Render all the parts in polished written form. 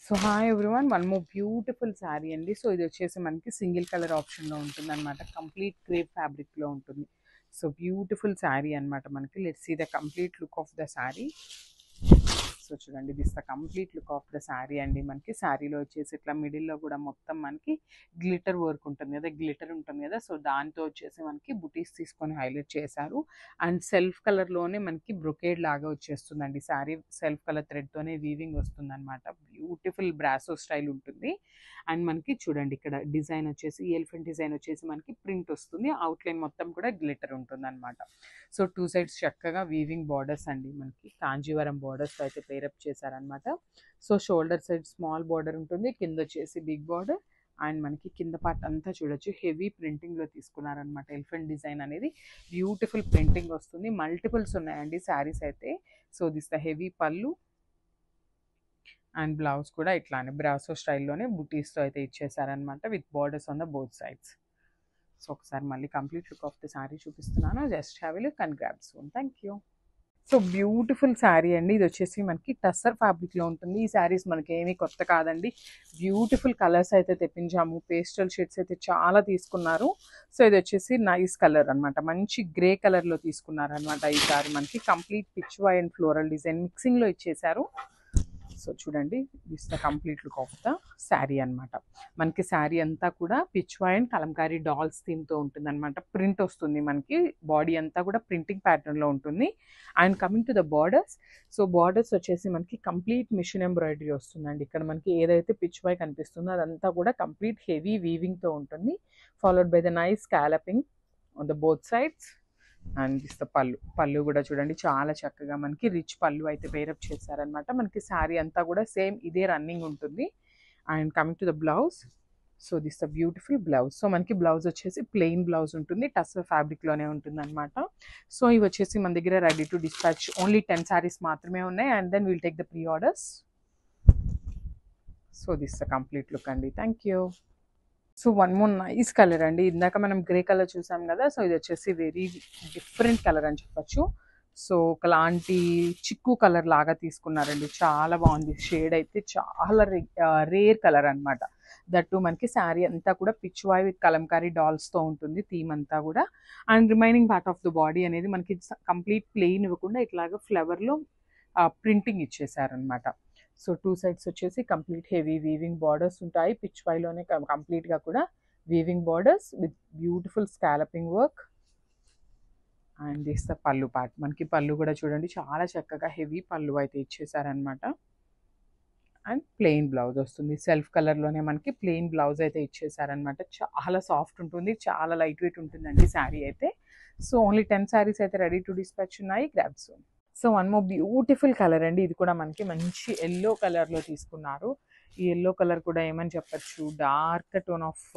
So hi everyone, one more beautiful sari అండి. So ఇది వచ్చేసి మనకి సింగిల్ కలర్ ఆప్షన్లో ఉంటుంది అనమాట. కంప్లీట్ క్రేప్ ఫ్యాబ్రిక్లో ఉంటుంది. సో బ్యూటిఫుల్ శారీ అనమాట. మనకి let's see the complete look of the sari. So చూడండి, this the complete look of the sari అండి. మనకి శారీలో వచ్చేసి ఇట్లా మిడిల్లో కూడా మొత్తం మనకి గ్లిటర్ వర్క్ ఉంటుంది కదా, గ్లిటర్ ఉంటుంది కదా. సో దాంతో వచ్చేసి మనకి బుటీస్ తీసుకొని హైలైట్ చేశారు. అండ్ సెల్ఫ్ కలర్లోనే మనకి బ్రొకేడ్ లాగా వచ్చేస్తుందండి. శారీ సెల్ఫ్ కలర్ థ్రెడ్తోనే వీవింగ్ వస్తుంది అనమాట. బ్యూటిఫుల్ బ్రాసో స్టైల్ ఉంటుంది. అండ్ మనకి చూడండి, ఇక్కడ డిజైన్ వచ్చేసి ఎలిఫెంట్ డిజైన్ వచ్చేసి మనకి ప్రింట్ వస్తుంది. అవుట్లైన్ మొత్తం కూడా గ్లిటర్ ఉంటుంది అనమాట. సో టూ సైడ్స్ చక్కగా వీవింగ్ బార్డర్స్ అండి. మనకి కాంజీవరం బార్డర్స్ అయితే పేరప్ చేశారనమాట. So shoulder side small border ఉంటుంది, కింద వచ్చేసి బిగ్ బార్డర్. అండ్ మనకి కింద పార్ట్ అంతా చూడొచ్చు హెవీ ప్రింటింగ్లో తీసుకున్నారనమాట. ఎలిఫెంట్ డిజైన్ అనేది బ్యూటిఫుల్ ప్రింటింగ్ వస్తుంది. మల్టిపుల్స్ ఉన్నాయండి శారీస్ అయితే. సో దిస్ ద హెవీ పళ్ళు అండ్ బ్లౌజ్ కూడా ఇట్లానే బ్రాసో స్టైల్లోనే బుటీస్తో అయితే ఇచ్చేసారనమాట, with borders on the both sides. So ఒకసారి మళ్ళీ complete look of the sari చూపిస్తున్నాను. Just have a look and grab soon. Thank you. So beautiful sari అండి. ఇది వచ్చేసి మనకి టస్సర్ ఫ్యాబ్రిక్లో ఉంటుంది. ఈ శారీస్ మనకి ఏమీ కొత్త కాదండి. బ్యూటిఫుల్ కలర్స్ అయితే తెప్పించాము. పేస్టల్ షేడ్స్ అయితే చాలా తీసుకున్నారు. సో ఇది వచ్చేసి నైస్ కలర్ అనమాట. మంచి గ్రే కలర్లో తీసుకున్నారనమాట. ఈ శారీ మనకి complete pichwai and floral design మిక్సింగ్లో ఇచ్చేసారు. సో చూడండి, this the complete look of the sari అనమాట. మనకి శారీ అంతా కూడా పిచ్వై అండ్ కలంకారీ డాల్స్ థీమ్తో ఉంటుంది అనమాట. ప్రింట్ వస్తుంది మనకి, బాడీ అంతా కూడా ప్రింటింగ్ ప్యాటర్న్లో ఉంటుంది. And coming to the borders, so borders వచ్చేసి మనకి కంప్లీట్ మిషన్ ఎంబ్రాయిడరీ వస్తుందండి. ఇక్కడ మనకి ఏదైతే పిచ్వై కనిపిస్తుందో అదంతా కూడా కంప్లీట్ హెవీ వీవింగ్తో ఉంటుంది, followed by the nice scalloping on the both sides. And this the పళ్ళు కూడా చూడండి, చాలా చక్కగా మనకి రిచ్ పళ్ళు అయితే పేరప్ చేశారనమాట. మనకి శారీ అంతా కూడా సేమ్ ఇదే రన్నింగ్ ఉంటుంది. And coming to the blouse, so this the beautiful blouse. So మనకి బ్లౌజ్ వచ్చేసి ప్లెయిన్ బ్లౌజ్ ఉంటుంది, టస్సర్ ఫ్యాబ్రిక్లోనే ఉంటుంది అనమాట. సో ఇవి వచ్చేసి మన దగ్గర ready to dispatch only 10 saris మాత్రమే ఉన్నాయి. And then will take the pre orders. So this the complete look అండి. Thank you. So one more nice colour అండి. ఇందాక మనం గ్రే కలర్ చూసాం కదా, సో ఇది వచ్చేసి వెరీ డిఫరెంట్ కలర్ అని చెప్పచ్చు. సో ఒకలాంటి చిక్కు కలర్ లాగా తీసుకున్నారండి. చాలా బాగుంది షేడ్ అయితే, చాలా రేర్ కలర్ అనమాట. దట్టు మనకి శారీ అంతా కూడా పిచ్ వాయ్ విత్ కలంకారీ డాల్స్తో ఉంటుంది థీమ్ అంతా కూడా. And remaining part of the body అనేది మనకి కంప్లీట్ ప్లెయిన్ ఇవ్వకుండా ఇట్లాగా ఫ్లవర్లో ప్రింటింగ్ ఇచ్చేసారనమాట. సో టూ సైడ్స్ వచ్చేసి కంప్లీట్ హెవీ వీవింగ్ బార్డర్స్ ఉంటాయి. పిచ్ వైలోనే కంప్లీట్గా కూడా weaving borders with beautiful scalloping work. And this the పళ్ళు పార్ట్. మనకి పళ్ళు కూడా చూడండి, చాలా చక్కగా హెవీ పళ్ళు అయితే ఇచ్చేసారనమాట. అండ్ ప్లెయిన్ బ్లౌజ్ వస్తుంది. సెల్ఫ్ కలర్లోనే మనకి ప్లెయిన్ బ్లౌజ్ అయితే ఇచ్చేసారనమాట. చాలా సాఫ్ట్ ఉంటుంది, చాలా లైట్ వెయిట్ ఉంటుందండి శారీ అయితే. సో ఓన్లీ 10 శారీస్ అయితే రెడీ టు డిస్పాచ్ ఉన్నాయి. Grab soon. So one more beautiful colour అండి. ఇది కూడా మనకి మంచి ఎల్లో కలర్లో తీసుకున్నారు. ఈ ఎల్లో కలర్ కూడా ఏమని చెప్పచ్చు, dark tone of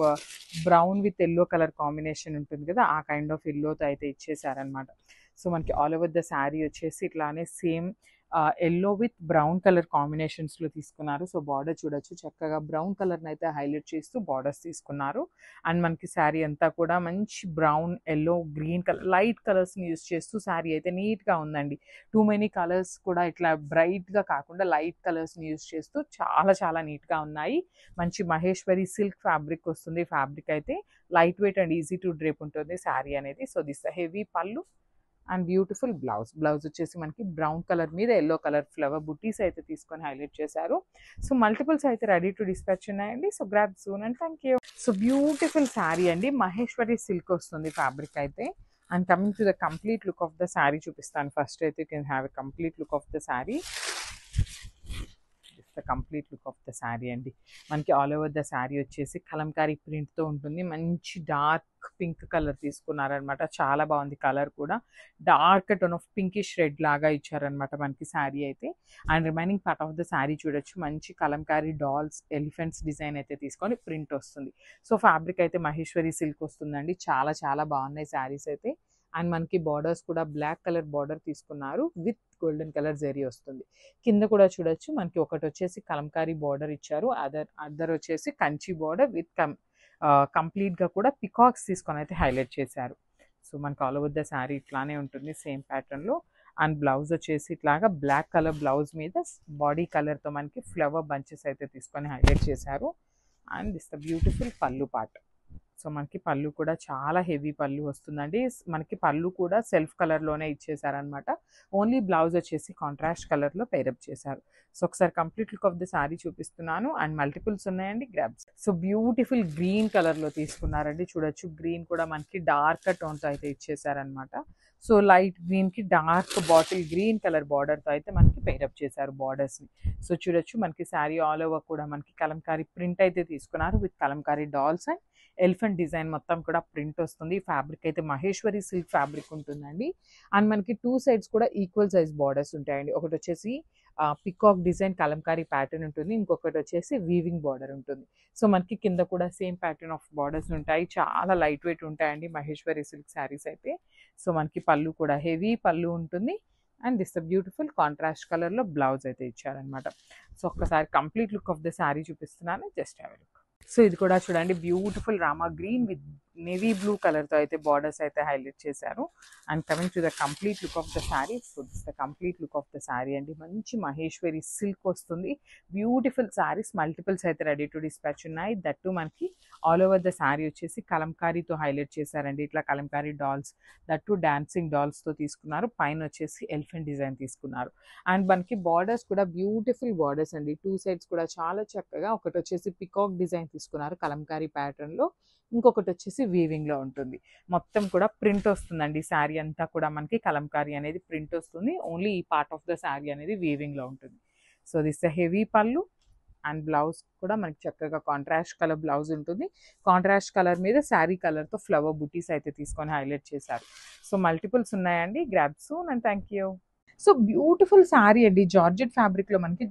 brown with yellow colour combination ఉంటుంది కదా, ఆ కైండ్ ఆఫ్ ఎల్లోతో అయితే ఇచ్చేసారనమాట. సో మనకి ఆల్ ఓవర్ ద శారీ వచ్చేసి ఇట్లానే same yellow with brown colour కాంబినేషన్స్లో తీసుకున్నారు. సో బార్డర్ చూడొచ్చు, చక్కగా బ్రౌన్ కలర్ని అయితే హైలైట్ చేస్తూ బార్డర్స్ తీసుకున్నారు. అండ్ మనకి శారీ అంతా కూడా మంచి brown, yellow, green colour light కలర్స్ని యూజ్ చేస్తూ శారీ అయితే నీట్గా ఉందండి. టూ మెనీ కలర్స్ కూడా ఇట్లా బ్రైట్గా కాకుండా లైట్ కలర్స్ని యూజ్ చేస్తూ చాలా చాలా నీట్గా ఉన్నాయి. మంచి మహేశ్వరి సిల్క్ ఫ్యాబ్రిక్ వస్తుంది. ఫ్యాబ్రిక్ అయితే light weight and easy to drape ఉంటుంది శారీ అనేది. సో దిస్ హెవీ పళ్ళు అండ్ బ్యూటిఫుల్ బ్లౌజ్ వచ్చేసి మనకి బ్రౌన్ కలర్ మీద ఎల్లో కలర్ ఫ్లవర్ బుటీస్ అయితే తీసుకొని హైలైట్ చేశారు. సో మల్టిపుల్స్ అయితే రెడీ టు డిస్పాచ్ ఉన్నాయండి. So grab soon and thank you. So beautiful sari అండి. మహేశ్వరి సిల్క్ వస్తుంది ఫ్యాబ్రిక్ అయితే. And coming to the complete look of the sari చూపిస్తాను. ఫస్ట్ అయితే you can have a complete look of the sari. The complete look of the sari అండి. మనకి all over the sari వచ్చేసి కలంకారీ ప్రింట్తో ఉంటుంది. మంచి డార్క్ పింక్ కలర్ తీసుకున్నారనమాట. చాలా బాగుంది కలర్ కూడా. Dark tone of pinkish red లాగా ఇచ్చారనమాట మనకి శారీ అయితే. And remaining part of the sari చూడొచ్చు, మంచి కలంకారీ డాల్స్ ఎలిఫెంట్స్ డిజైన్ అయితే తీసుకొని ప్రింట్ వస్తుంది. సో ఫ్యాబ్రిక్ అయితే మహేశ్వరి సిల్క్ వస్తుందండి. చాలా చాలా బాగున్నాయి శారీస్ అయితే. అండ్ మనకి బార్డర్స్ కూడా బ్లాక్ కలర్ బార్డర్ తీసుకున్నారు విత్ గోల్డెన్ కలర్ జరీ వస్తుంది. కింద కూడా చూడొచ్చు, మనకి ఒకటి వచ్చేసి కలంకారీ బార్డర్ ఇచ్చారు, అదర్ వచ్చేసి కంచి బార్డర్ విత్ కంప్లీట్గా కూడా పికాక్స్ తీసుకొని అయితే హైలైట్ చేశారు. సో మనకి ఆల్ ఓవర్ ద శారీ ఇట్లానే ఉంటుంది సేమ్ ప్యాటర్న్లో. అండ్ బ్లౌజ్ వచ్చేసి ఇట్లాగా బ్లాక్ కలర్ బ్లౌజ్ మీద బాడీ కలర్తో మనకి ఫ్లవర్ బంచెస్ అయితే తీసుకొని హైలైట్ చేశారు. అండ్ దిస్ ద బ్యూటిఫుల్ పళ్ళు పార్ట్. సో మనకి పళ్ళు కూడా చాలా హెవీ పళ్ళు వస్తుందండి. మనకి పళ్ళు కూడా సెల్ఫ్ కలర్లోనే ఇచ్చేసారనమాట. ఓన్లీ బ్లౌజ్ వచ్చేసి కాంట్రాస్ట్ కలర్లో పేరప్ చేశారు. సో ఒకసారి complete look of the sari చూపిస్తున్నాను. అండ్ మల్టిపుల్స్ ఉన్నాయండి, గ్రాబ్స్. సో బ్యూటిఫుల్ గ్రీన్ కలర్లో తీసుకున్నారండి. చూడొచ్చు, గ్రీన్ కూడా మనకి డార్క్ టోన్తో అయితే ఇచ్చేసారనమాట. సో లైట్ గ్రీన్కి డార్క్ బాటిల్ గ్రీన్ కలర్ బార్డర్తో అయితే మనకి పేరప్ చేశారు బార్డర్స్ని. సో చూడొచ్చు, మనకి శారీ ఆల్ ఓవర్ కూడా మనకి కలంకారీ ప్రింట్ అయితే తీసుకున్నారు with Kalamkari dolls and elephant design మొత్తం కూడా ప్రింట్ వస్తుంది. ఫ్యాబ్రిక్ అయితే మహేశ్వరి సిల్క్ ఫ్యాబ్రిక్ ఉంటుందండి. అండ్ మనకి 2 సైడ్స్ కూడా ఈక్వల్ సైజ్ బార్డర్స్ ఉంటాయండి. ఒకటి వచ్చేసి పికాక్ డిజైన్ కలంకారీ ప్యాటర్న్ ఉంటుంది, ఇంకొకటి వచ్చేసి వీవింగ్ బార్డర్ ఉంటుంది. సో మనకి కింద కూడా సేమ్ ప్యాటర్న్ ఆఫ్ బార్డర్స్ ఉంటాయి. చాలా లైట్ వెయిట్ ఉంటాయండి మహేశ్వరి సిల్క్ శారీస్ అయితే. సో మనకి పళ్ళు కూడా హెవీ పళ్ళు ఉంటుంది. అండ్ దిస్ బ్యూటిఫుల్ కాంట్రాస్ట్ కలర్లో బ్లౌజ్ అయితే ఇచ్చారనమాట. సో ఒక్కసారి complete look of the sari చూపిస్తున్నాను, just have a look. So ఇది కూడా చూడండి, beautiful Rama green with navy blue కలర్తో అయితే బార్డర్స్ అయితే హైలైట్ చేశారు. And coming to the complete look of the sari. So this the complete look of the sari అండి. మంచి మహేశ్వరి సిల్క్ వస్తుంది. బ్యూటిఫుల్ శారీస్, మల్టిపుల్స్ అయితే రెడీ టు డిస్పాచ్ ఉన్నాయి. దట్టు మనకి ఆల్ ఓవర్ ద శారీ వచ్చేసి కలంకారీతో హైలైట్ చేశారండి. ఇట్లా కలంకారీ డాల్స్, దట్టు డాన్సింగ్ డాల్స్తో తీసుకున్నారు. పైన వచ్చేసి ఎలిఫెంట్ డిజైన్ తీసుకున్నారు. అండ్ మనకి బార్డర్స్ కూడా బ్యూటిఫుల్ బార్డర్స్ అండి. 2 సైడ్స్ కూడా చాలా చక్కగా. ఒకటి వచ్చేసి పికాక్ డిజైన్ తీసుకున్నారు కలంకారీ ప్యాటర్న్లో, ఇంకొకటి వచ్చేసి వీవింగ్లో ఉంటుంది. మొత్తం కూడా ప్రింట్ వస్తుందండి. శారీ అంతా కూడా మనకి కలంకారీ అనేది ప్రింట్ వస్తుంది. ఓన్లీ ఈ పార్ట్ ఆఫ్ ద శారీ అనేది వీవింగ్లో ఉంటుంది. సో దిస్ హెవీ పళ్ళు. అండ్ బ్లౌజ్ కూడా మనకి చక్కగా కాంట్రాస్ట్ కలర్ బ్లౌజ్ ఉంటుంది. కాంట్రాస్ట్ కలర్ మీద శారీ కలర్తో ఫ్లవర్ బుటీస్ అయితే తీసుకొని హైలైట్ చేశారు. సో మల్టిపుల్స్ ఉన్నాయండి, grab soon and thank you. So beautiful sari అండి, జార్జెట్ ఫ్యాబ్రిక్లో మనకి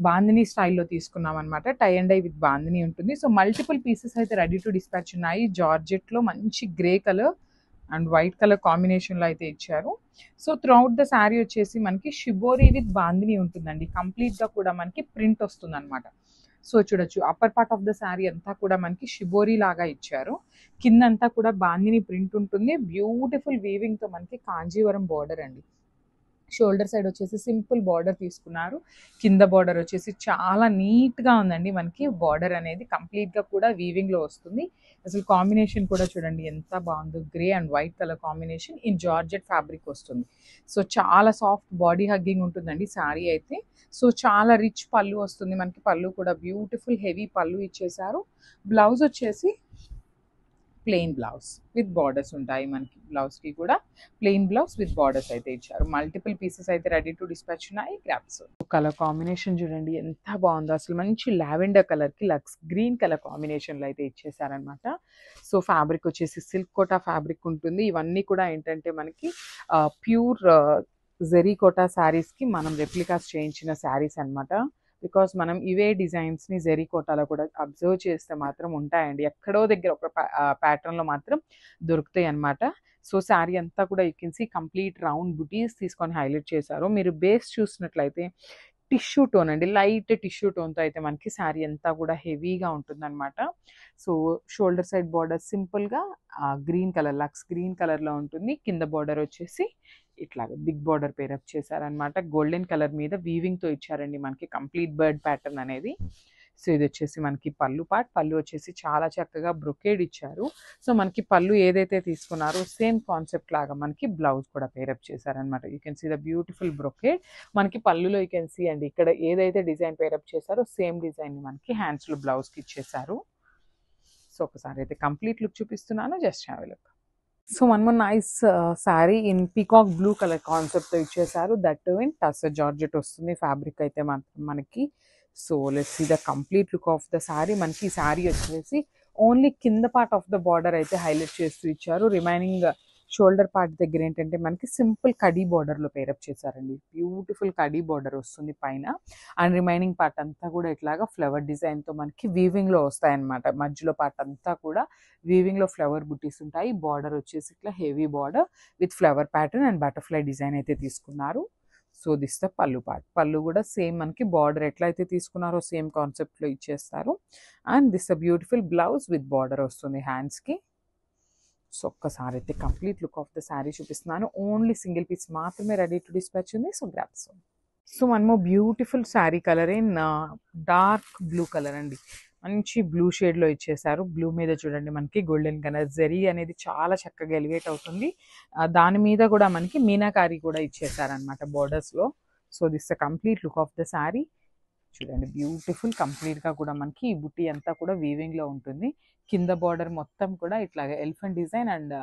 బాందినీ స్టైల్లో తీసుకున్నాం అనమాట. Tie and dye with bandhani ఉంటుంది. సో మల్టిపుల్ పీసెస్ అయితే రెడీ టు డిస్పాచ్ ఉన్నాయి. జార్జెట్లో మంచి grey colour and white colour కాంబినేషన్లో అయితే ఇచ్చారు. సో త్రూఅవుట్ ద శారీ వచ్చేసి మనకి షిబోరీ విత్ బాందినీ ఉంటుందండి. కంప్లీట్గా కూడా మనకి ప్రింట్ వస్తుంది అనమాట. సో చూడొచ్చు, upper part of the sari అంతా కూడా మనకి షిబోరీ లాగా ఇచ్చారు. కిందంతా కూడా బాందినీ ప్రింట్ ఉంటుంది. బ్యూటిఫుల్ వీవింగ్తో మనకి కాంజీవరం బార్డర్ అండి. షోల్డర్ సైడ్ వచ్చేసి సింపుల్ బార్డర్ తీసుకున్నారు. కింద బార్డర్ వచ్చేసి చాలా నీట్గా ఉందండి. మనకి బార్డర్ అనేది కంప్లీట్గా కూడా వీవింగ్లో వస్తుంది. అసలు కాంబినేషన్ కూడా చూడండి ఎంత బాగుందో, grey and white colour combination in georgette fabric వస్తుంది. సో చాలా సాఫ్ట్ బాడీ హగ్గింగ్ ఉంటుందండి శారీ అయితే. సో చాలా రిచ్ పళ్ళు వస్తుంది మనకి. పళ్ళు కూడా బ్యూటిఫుల్ హెవీ పళ్ళు ఇచ్చేసారు. బ్లౌజ్ వచ్చేసి ప్లెయిన్ బ్లౌజ్ విత్ బార్డర్స్ ఉంటాయి మనకి. బ్లౌజ్కి కూడా ప్లెయిన్ బ్లౌజ్ విత్ బార్డర్స్ అయితే ఇచ్చారు. మల్టిపుల్ పీసెస్ అయితే రెడీ టు డిస్పాచ్ ఉన్నాయి. గ్రాబ్స్. కలర్ కాంబినేషన్ చూడండి ఎంత బాగుందో అసలు. మంచి లావెండర్ కలర్కి లక్స్ గ్రీన్ కలర్ కాంబినేషన్లో అయితే ఇచ్చేసారనమాట. సో ఫ్యాబ్రిక్ వచ్చేసి సిల్క్ కోటా ఫ్యాబ్రిక్ ఉంటుంది. ఇవన్నీ కూడా ఏంటంటే మనకి ప్యూర్ జెరీ కోటా శారీస్కి మనం రెప్లికాస్ చేయించిన శారీస్ అనమాట. బికాస్ మనం ఇవే డిజైన్స్ని జెరీ కోటాలో కూడా అబ్జర్వ్ చేస్తే మాత్రం ఉంటాయండి. ఎక్కడో దగ్గర ఒక ప్యాటర్న్లో మాత్రం దొరుకుతాయి అనమాట. సో శారీ అంతా కూడా you can see complete round బుటీస్ తీసుకొని హైలైట్ చేశారు. మీరు బేస్ చూసినట్లయితే టిష్యూ టోన్ అండి, లైట్ టిష్యూ టోన్తో అయితే మనకి శారీ అంతా కూడా హెవీగా ఉంటుందన్నమాట. సో షోల్డర్ సైడ్ బార్డర్ సింపుల్గా గ్రీన్ కలర్, లక్స్ గ్రీన్ కలర్లో ఉంటుంది. కింద బార్డర్ వచ్చేసి ఇట్లాగా బిగ్ బార్డర్ పేరప్ చేశారనమాట. గోల్డెన్ కలర్ మీద వీవింగ్తో ఇచ్చారండి మనకి కంప్లీట్ బర్డ్ ప్యాటర్న్ అనేది. సో ఇది వచ్చేసి మనకి పళ్ళు పార్ట్. పళ్ళు వచ్చేసి చాలా చక్కగా బ్రొకేడ్ ఇచ్చారు. సో మనకి పళ్ళు ఏదైతే తీసుకున్నారో సేమ్ కాన్సెప్ట్ లాగా మనకి బ్లౌజ్ కూడా పేరప్ చేశారనమాట. You can see the beautiful brocade. మనకి పళ్ళులో యూ కెన్ సీ అండి, ఇక్కడ ఏదైతే డిజైన్ పేరప్ చేశారో సేమ్ డిజైన్ మనకి హ్యాండ్స్లో బ్లౌజ్కి ఇచ్చేసారు. సో ఒకసారి అయితే కంప్లీట్ లుక్ చూపిస్తున్నాను, just have a look. So one more nice sari in peacock blue colour కాన్సెప్ట్తో ఇచ్చేసారు. దట్ ఇన్ టస్సర్ జార్జెట్ వస్తుంది ఫ్యాబ్రిక్ అయితే మనకి. So let's see the complete look of the sari. మనకి ఈ శారీ వచ్చేసి ఓన్లీ కింద పార్ట్ ఆఫ్ ద బార్డర్ అయితే హైలైట్ చేస్తూ ఇచ్చారు. రిమైనింగ్ షోల్డర్ పార్ట్ దగ్గర ఏంటంటే మనకి సింపుల్ కడీ బార్డర్లో పేరప్ చేశారండి. బ్యూటిఫుల్ కడీ బార్డర్ వస్తుంది పైన. అండ్ రిమైనింగ్ పార్ట్ అంతా కూడా ఇట్లాగా ఫ్లవర్ డిజైన్తో మనకి వీవింగ్లో వస్తాయన్నమాట. మధ్యలో పార్ట్ అంతా కూడా వీవింగ్లో ఫ్లవర్ బుటీస్ ఉంటాయి. బార్డర్ వచ్చేసి ఇట్లా heavy border with flower pattern and butterfly design అయితే తీసుకున్నారు. సో దిస్ ద పళ్ళు పార్ట్. పళ్ళు కూడా సేమ్ మనకి బార్డర్ ఎట్లయితే తీసుకున్నారో సేమ్ కాన్సెప్ట్లో ఇచ్చేస్తారు. And this the beautiful blouse with border వస్తుంది హ్యాండ్స్కి. సో ఒక్కసారి అయితే complete look of the sari చూపిస్తున్నాను. ఓన్లీ సింగిల్ పీస్ మాత్రమే రెడీ టు డిస్పాచ్ ఉంది. So grabs. So one more beautiful sari colour in dark blue colour అండి. మంచి బ్లూ షేడ్లో ఇచ్చేసారు. బ్లూ మీద చూడండి మనకి గోల్డెన్ కలర్ జరీ అనేది చాలా చక్కగా ఎలివేట్ అవుతుంది. దాని మీద కూడా మనకి మీనాకారి కూడా ఇచ్చేసారనమాట బోర్డర్స్లో. So this the complete look of the sari. చూడండి బ్యూటిఫుల్, కంప్లీట్గా కూడా మనకి ఈ బుట్టి అంతా కూడా వీవింగ్లో ఉంటుంది. కింద బార్డర్ మొత్తం కూడా ఇట్లాగా elephant design and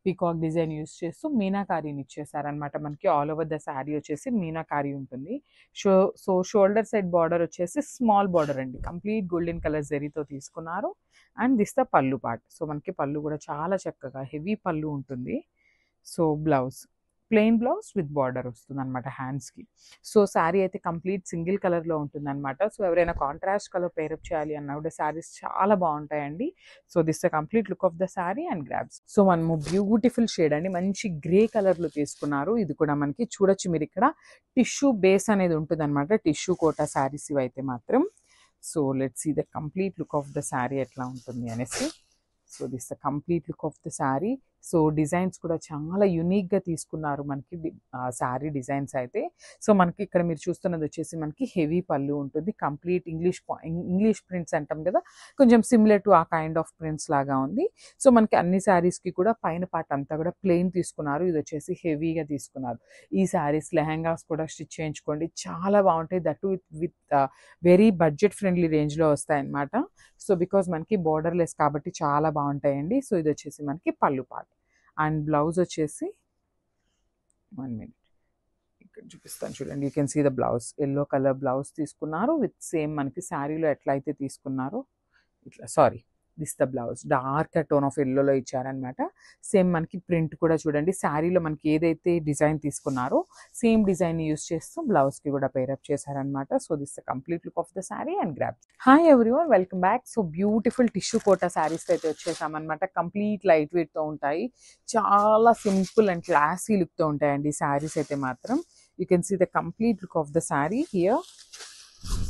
peacock design use చేస్తూ మీనాకారీని ఇచ్చేసారనమాట. మనకి ఆల్ ఓవర్ ద శారీ వచ్చేసి మీనాకారీ ఉంటుంది. సో షోల్డర్ సైడ్ బార్డర్ వచ్చేసి స్మాల్ బార్డర్ అండి. కంప్లీట్ గోల్డెన్ కలర్ జరీతో తీసుకున్నారు. అండ్ దిస్ ద పళ్ళు పార్ట్. సో మనకి పళ్ళు కూడా చాలా చక్కగా హెవీ పళ్ళు ఉంటుంది. So blouse plain blouse with border వస్తుంది అనమాట హ్యాండ్స్కి. సో శారీ అయితే కంప్లీట్ సింగిల్ కలర్లో ఉంటుంది అనమాట. సో ఎవరైనా కాంట్రాస్ట్ కలర్ పేరప్ చేయాలి అన్నా కూడా శారీస్ చాలా బాగుంటాయండి. So this the complete look of the sari and grabs. So మనము బ్యూటిఫుల్ షేడ్ అండి, మంచి గ్రే కలర్లో తీసుకున్నారు. ఇది కూడా మనకి చూడొచ్చు మీరు ఇక్కడ టిష్యూ బేస్ అనేది ఉంటుంది అనమాట. టిష్యూ కోటా శారీస్ ఇవైతే మాత్రం. So let's see the complete look of the sari ఎట్లా ఉంటుంది అనేసి. So this the complete look of the sari. So designs కూడా చాలా యూనిక్గా తీసుకున్నారు మనకి శారీ డిజైన్స్ అయితే. సో మనకి ఇక్కడ మీరు చూస్తున్నది వచ్చేసి మనకి హెవీ పళ్ళు ఉంటుంది. కంప్లీట్ ఇంగ్లీష్ ప్రింట్స్ అంటాం కదా, కొంచెం సిమిలర్ టు ఆ కైండ్ ఆఫ్ ప్రింట్స్ లాగా ఉంది. సో మనకి అన్ని శారీస్కి కూడా పైన పార్ట్ అంతా కూడా ప్లెయిన్ తీసుకున్నారు. ఇది వచ్చేసి హెవీగా తీసుకున్నారు. ఈ శారీస్ లెహంగాస్ కూడా స్టిచ్ చేయించుకోండి, చాలా బాగుంటాయి. That with very budget friendly రేంజ్లో వస్తాయి అన్నమాట. సో బికాజ్ మనకి బార్డర్లెస్ కాబట్టి చాలా బాగుంటాయండి. సో ఇది వచ్చేసి మనకి పళ్ళు పార్ట్. అండ్ బ్లౌజ్ వచ్చేసి 1 minute ఇక్కడ చూపిస్తాను చూడండి. You can see the blouse. Yellow colour blouse తీసుకున్నారు విత్ సేమ్ మనకి శారీలో ఎట్లా అయితే తీసుకున్నారో ఇట్లా. Sorry, this the blouse dark tone of ఎల్లోలో ఇచ్చారనమాట. సేమ్ మనకి ప్రింట్ కూడా చూడండి, శారీలో మనకి ఏదైతే డిజైన్ తీసుకున్నారో సేమ్ డిజైన్ యూస్ చేస్తూ బ్లౌజ్కి కూడా పేరప్ చేశారనమాట. So this the complete look of the sari and grab. Hi everyone, welcome back. So beautiful tissue kota saris అయితే వచ్చేసామన్నమాట. కంప్లీట్ లైట్ వెయిట్తో ఉంటాయి, చాలా సింపుల్ అండ్ క్లాసీ లుక్తో ఉంటాయండి శారీస్ అయితే మాత్రం. You can see the complete look of the sari here.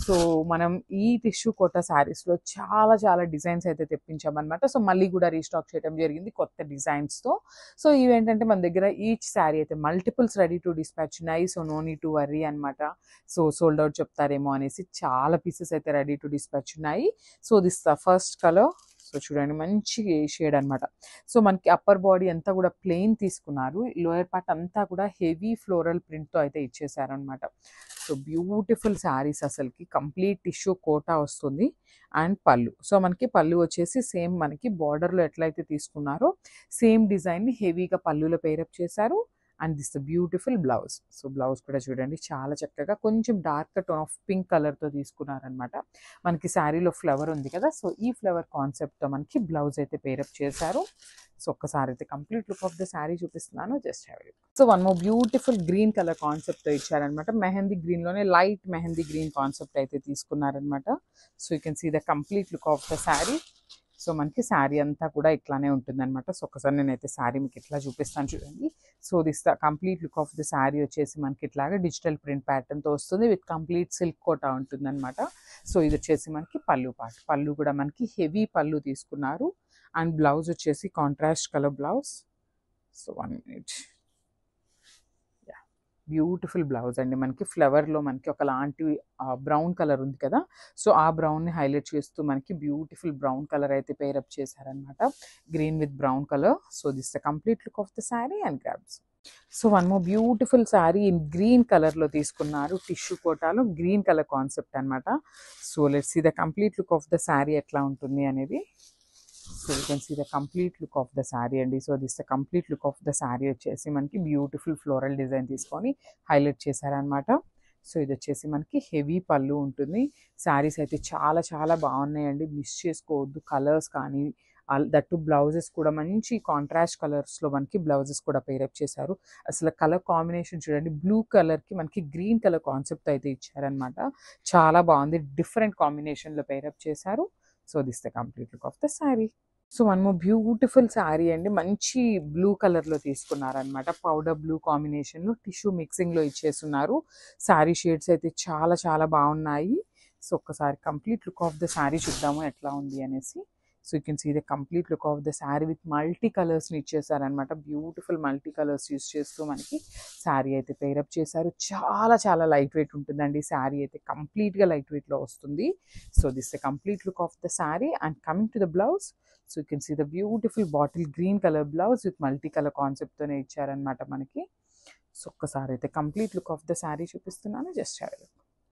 So మనం ఈ టిష్యూ కోటా శారీస్లో చాలా చాలా డిజైన్స్ అయితే తెప్పించామన్నమాట. సో మళ్ళీ కూడా రీస్టాక్ చేయడం జరిగింది కొత్త డిజైన్స్తో. సో ఇవేంటంటే మన దగ్గర ఈచ్ శారీ అయితే మల్టిపుల్స్ రెడీ టు డిస్పాచ్ ఉన్నాయి. So no need to worry అనమాట. సో సోల్డ్ అవుట్ చెప్తారేమో అనేసి చాలా పీసెస్ అయితే రెడీ టు డిస్పాచ్ ఉన్నాయి. So this the first colour. So చూడండి మంచి షేడ్ అనమాట. సో మనకి అప్పర్ బాడీ అంతా కూడా ప్లెయిన్ తీసుకున్నారు, లోయర్ పార్ట్ అంతా కూడా హెవీ ఫ్లోరల్ ప్రింట్తో అయితే ఇచ్చేసారనమాట. సో బ్యూటిఫుల్ శారీస్, అసలుకి కంప్లీట్ టిష్యూ కోటా వస్తుంది. అండ్ పళ్ళు. సో మనకి పళ్ళు వచ్చేసి సేమ్ మనకి బార్డర్లో ఎట్లయితే తీసుకున్నారో సేమ్ డిజైన్ని హెవీగా పళ్ళులో పేరప్ చేశారు. And this the beautiful blouse. So blouse కూడా చూడండి చాలా చక్కగా కొంచెం డార్క్ టోన్ ఆఫ్ పింక్ కలర్తో తీసుకున్నారనమాట. మనకి శారీలో ఫ్లవర్ ఉంది కదా, సో ఈ ఫ్లవర్ కాన్సెప్ట్తో మనకి బ్లౌజ్ అయితే పేరప్ చేశారు. సో ఒక్కసారి అయితే complete look of the sari చూపిస్తున్నాను, just have it. So one more beautiful green colour కాన్సెప్ట్తో ఇచ్చారనమాట. మెహందీ గ్రీన్లోనే లైట్ మెహందీ గ్రీన్ కాన్సెప్ట్ అయితే తీసుకున్నారనమాట. So you can see the complete look of the sari. So మనకి శారీ అంతా కూడా ఇట్లానే ఉంటుందన్నమాట. సో ఒకసారి నేనైతే శారీ మీకు ఇట్లా చూపిస్తాను చూడండి. So this the complete look of the sari వచ్చేసి మనకి ఇట్లాగా డిజిటల్ ప్రింట్ ప్యాటర్న్తో వస్తుంది విత్ కంప్లీట్ సిల్క్ కోటా ఉంటుందన్నమాట. సో ఇది వచ్చేసి మనకి పళ్ళు పార్ట్. పళ్ళు కూడా మనకి హెవీ పళ్ళు తీసుకున్నారు. అండ్ బ్లౌజ్ వచ్చేసి contrast colour blouse. So 1 minute. Beautiful blouse అండి. మనకి ఫ్లవర్లో మనకి ఒకలాంటి బ్రౌన్ కలర్ ఉంది కదా, సో ఆ బ్రౌన్ని హైలైట్ చేస్తూ మనకి బ్యూటిఫుల్ బ్రౌన్ కలర్ అయితే పేరప్ చేశారనమాట. Green with brown colour. So this the complete look of the sari and grabs. So one more beautiful sari in green కలర్లో తీసుకున్నారు. టిష్యూ కోటాలో గ్రీన్ కలర్ కాన్సెప్ట్ అనమాట. So let's see the complete look of the sari ఎట్లా ఉంటుంది అనేది. So you can see the complete look of the sari అండి. So this the complete look of the sari వచ్చేసి మనకి బ్యూటిఫుల్ ఫ్లోరల్ డిజైన్ తీసుకొని highlight చేశారనమాట. So ఇది వచ్చేసి మనకి హెవీ పళ్ళు ఉంటుంది. శారీస్ అయితే చాలా చాలా బాగున్నాయండి, మిస్ చేసుకోవద్దు. కలర్స్ కానీ దట్టు బ్లౌజెస్ కూడా మంచి కాంట్రాస్ట్ కలర్స్లో మనకి బ్లౌజెస్ కూడా పేరప్ చేశారు. అసలు కలర్ కాంబినేషన్ చూడండి, బ్లూ కలర్కి మనకి గ్రీన్ కలర్ కాన్సెప్ట్ అయితే ఇచ్చారనమాట. చాలా బాగుంది, డిఫరెంట్ కాంబినేషన్లో పేరప్ చేశారు. So this the complete look of the sari. So one more beautiful sari అండి, మంచి బ్లూ కలర్లో తీసుకున్నారనమాట. పౌడర్ బ్లూ కాంబినేషన్లో టిష్యూ మిక్సింగ్లో ఇచ్చేస్తున్నారు. శారీ షేడ్స్ అయితే చాలా చాలా బాగున్నాయి. సో ఒక్కసారి complete look of the sari చూద్దాము ఎట్లా ఉంది అనేసి. So you can see the complete look of the sari with multi కలర్స్ని ఇచ్చేసారనమాట. బ్యూటిఫుల్ మల్టీ కలర్స్ యూస్ చేస్తూ మనకి శారీ అయితే పేరప్ చేశారు. చాలా చాలా లైట్ వెయిట్ ఉంటుందండి శారీ అయితే, కంప్లీట్గా లైట్ వెయిట్లో వస్తుంది. So this the complete look of the sari. And coming to the blouse, so you can see the beautiful bottle green colour blouse with multi colour కాన్సెప్ట్తోనే ఇచ్చారనమాట మనకి. సో ఒక్కసారి అయితే complete look of the sari చూపిస్తున్నాను, just have a look.